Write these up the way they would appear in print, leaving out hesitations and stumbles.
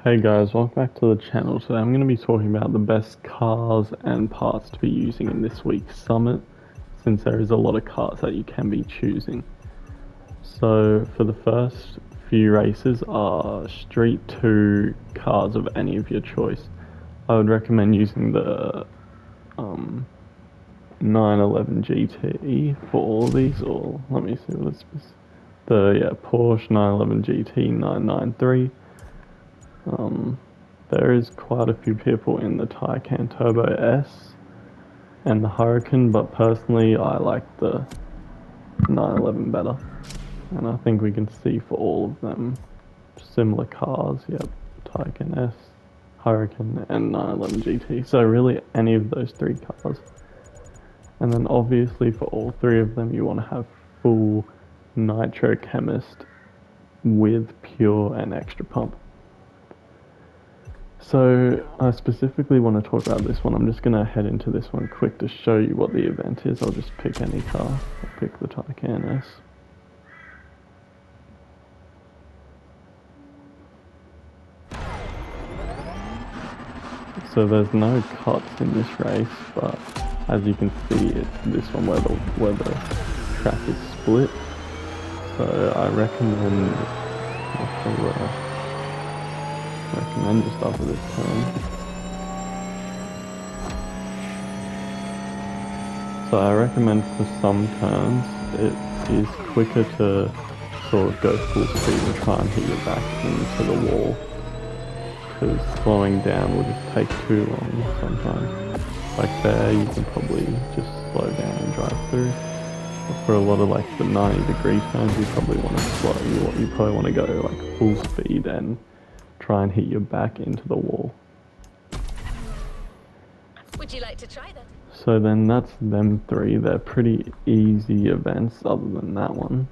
Hey guys, welcome back to the channel. Today I'm going to be talking about the best cars and parts to be using in this week's summit, since there is a lot of cars that you can be choosing. So for the first few races are Street 2 cars of any of your choice. I would recommend using the 911 GT for all these, or let me see what it's Porsche 911 GT 993. There is quite a few people in the Taycan Turbo S and the Hurricane, but personally I like the 911 better. And I think we can see for all of them similar cars, yep, Taycan S, Hurricane and 911 GT. So really any of those three cars. And then obviously for all three of them you want to have full nitro chemist with pure and extra pump. So I specifically want to talk about this one. I'm just going to head into this one quick to show you what the event is. I'll just pick any car. I'll pick the Taycan S. So there's no cuts in this race, but as you can see, it's this one where the track is split. So I recommend just after this turn. So I recommend for some turns it is quicker to sort of go full speed and try and hit your back into the wall, because slowing down will just take too long sometimes. Like there you can probably just slow down and drive through. But for a lot of like the 90-degree turns you probably want to you probably want to go like full speed and try and hit your back into the wall. Would you like to try that? So then that's them three. They're pretty easy events other than that one.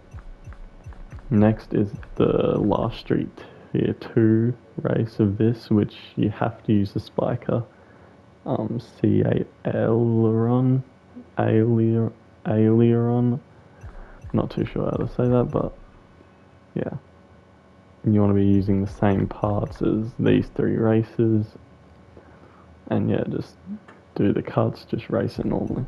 Next is the last Street Tier 2 race of this, which you have to use the Spiker C8 Aileron. Not too sure how to say that, but yeah. You want to be using the same parts as these three races, and yeah, just do the cuts, just race it normally.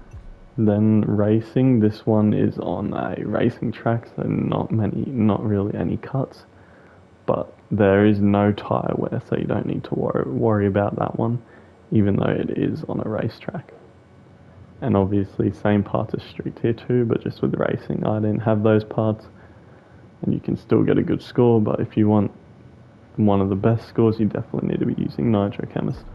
Then racing, this one is on a racing track, so not really any cuts, but there is no tyre wear, so you don't need to worry about that one, even though it is on a racetrack. And obviously same parts as Street Tier 2, but just with racing, I didn't have those parts, and you can still get a good score, but if you want one of the best scores, you definitely need to be using Nitro Chemist.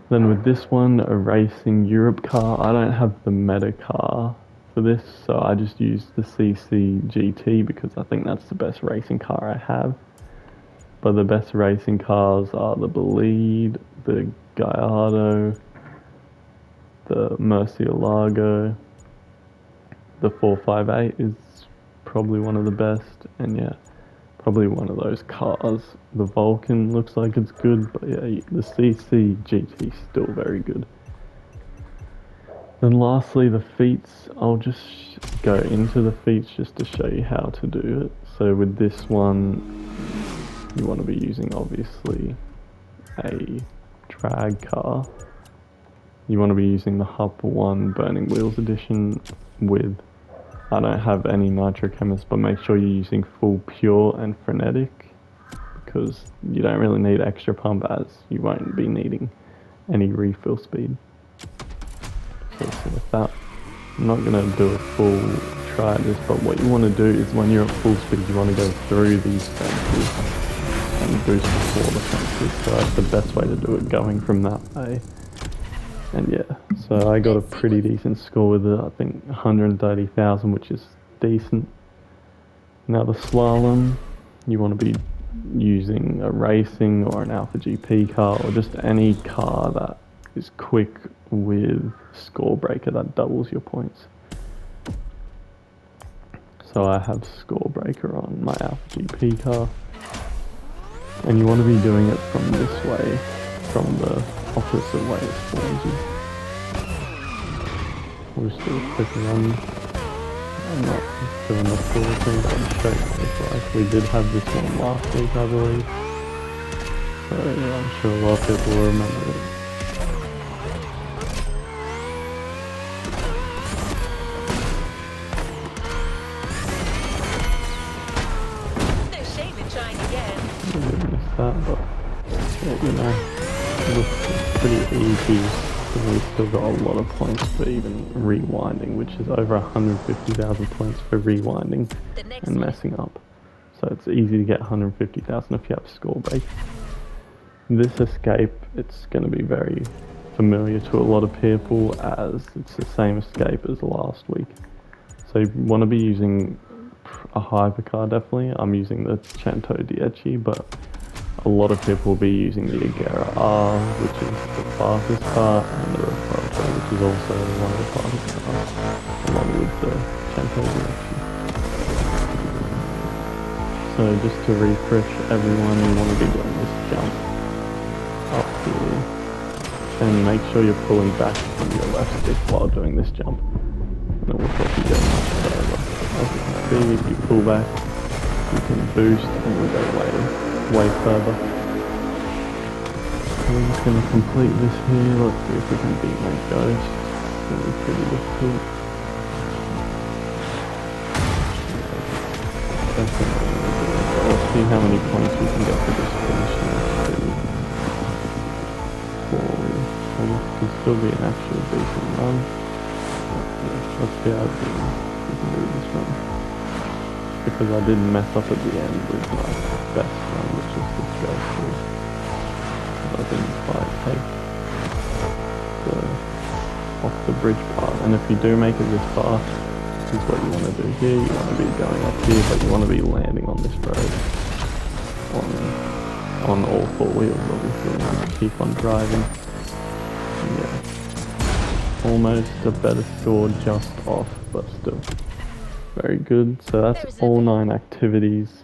Then with this one, a racing Europe car, I don't have the meta car for this, so I just use the CC GT because I think that's the best racing car I have. But the best racing cars are the Bolide, the Gallardo, the Murcielago, the 458 is probably one of the best, and yeah, probably one of those cars. The Vulcan looks like it's good, but yeah, the CC GT is still very good. Then lastly, the feats. I'll just go into the feats just to show you how to do it. So with this one, you want to be using obviously a drag car. You want to be using the Hub 1 Burning Wheels edition with, I don't have any Nitro Chemist, but make sure you're using full pure and frenetic, because you don't really need extra pump as you won't be needing any refill speed. So with that, I'm not going to do a full try at this, but what you want to do is when you're at full speed, you want to go through these fences and boost before the fences. So that's the best way to do it, going from that way. And yeah, so I got a pretty decent score with it, I think 130,000, which is decent. Now the slalom, you want to be using a racing or an Alpha GP car, or just any car that is quick with score breaker that doubles your points. So I have score breaker on my Alpha GP car, and you want to be doing it from this way, from the opposite way it spawns you. We'll just do a quick run. I'm not doing the full thing, but I'll show you what it's like. We did have this one last week, I believe. So yeah, I'm sure a lot of people will remember it. No shame in trying again. I did miss that, but yeah, you know, it was pretty easy. And we've still got a lot of points for even rewinding, which is over 150,000 points for rewinding The next and one is messing up. So it's easy to get 150,000 if you have score break. This escape, it's going to be very familiar to a lot of people as it's the same escape as last week. So you want to be using a hypercar definitely. I'm using the Cento Dieci, but a lot of people will be using the Agera R, which is the fastest car, and the Reporto, which is also one of the fastest cars, along with the Cento Dieci. So just to refresh everyone, you want to be doing this jump up here, and make sure you're pulling back from your left stick while doing this jump, and it will help you get much further. As you can see, if you pull back, you can boost and you'll go way further. So we're just going to complete this here. Let's see if we can beat that ghost. It's going to be pretty difficult. Definitely going to do it. But let's see how many points we can get for this finish now. So this could still be an actual decent run. Let's see how we can do this run. Because I didn't mess up at the end with my best run, which is this ghost here. I didn't quite take the off the bridge part. And if you do make it this far, this is what you want to do here. You want to be going up here, but you want to be landing on this road. On all four wheels, obviously, and just keep on driving. Yeah. Almost a better score, just off, but still very good. So that's all 9 activities.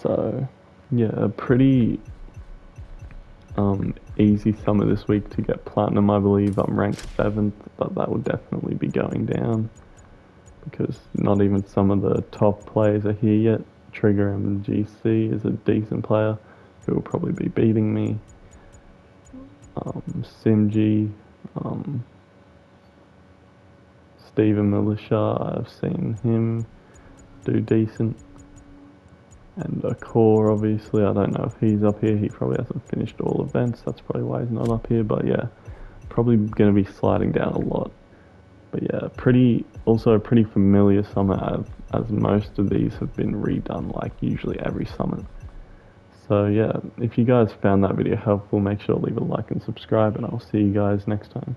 So yeah, a pretty easy summer this week to get platinum. I believe I'm ranked 7th, but that will definitely be going down because not even some of the top players are here yet. Trigger MGC is a decent player who will probably be beating me. Simg, Steven Militia, I've seen him do decent. And Core, obviously, I don't know if he's up here. He probably hasn't finished all events. That's probably why he's not up here. But yeah, probably going to be sliding down a lot. But yeah, also a pretty familiar summer as most of these have been redone like usually every summer. So yeah, if you guys found that video helpful, make sure to leave a like and subscribe, and I'll see you guys next time.